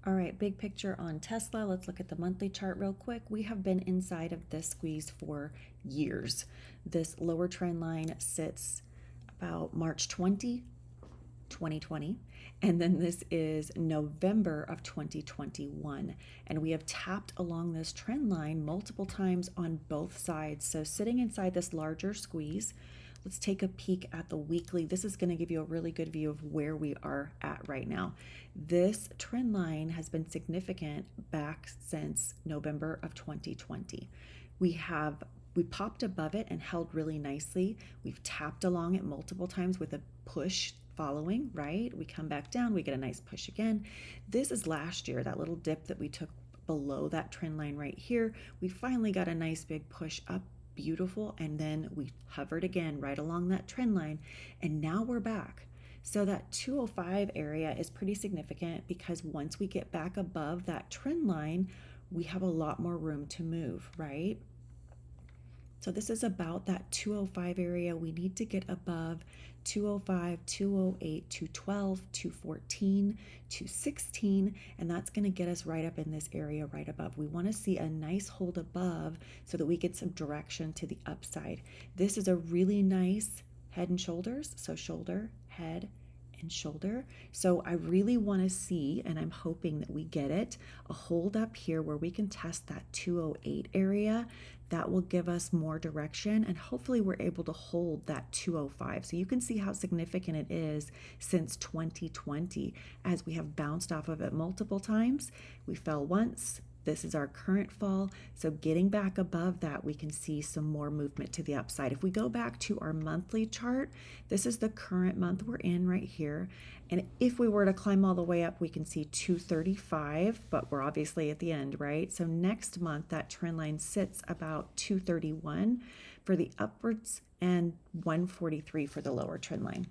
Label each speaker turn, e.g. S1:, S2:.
S1: All right, big picture on Tesla. Let's look at the monthly chart real quick. We have been inside of this squeeze for years. This lower trend line sits about March 2020, and then this is November of 2021, and we have tapped along this trend line multiple times on both sides. So sitting inside this larger squeeze, let's take a peek at the weekly. This is going to give you a really good view of where we are at right now. This trend line has been significant back since November of 2020. We popped above it and held really nicely. We've tapped along it multiple times with a push following, right? We come back down, we get a nice push again. This is last year, that little dip that we took below that trend line right here. We finally got a nice big push up, beautiful, and then we hovered again right along that trend line, and now we're back. So that 205 area is pretty significant because once we get back above that trend line, we have a lot more room to move, right? So this is about that 205 area. We need to get above 205, 208, 212, 214, 216, and that's going to get us right up in this area right above. We want to see a nice hold above so that we get some direction to the upside. This is a really nice head and shoulders, so shoulder, head, and shoulder. So I really want to see, and I'm hoping that we get it, a hold up here where we can test that 208 area. That will give us more direction, and hopefully we're able to hold that 205. So you can see how significant it is since 2020 as we have bounced off of it multiple times. We fell once. This is our current fall. So getting back above that, we can see some more movement to the upside. If we go back to our monthly chart, this is the current month we're in right here. And if we were to climb all the way up, we can see 235, but we're obviously at the end, right? So next month, that trend line sits about 231 for the upwards and 143 for the lower trend line.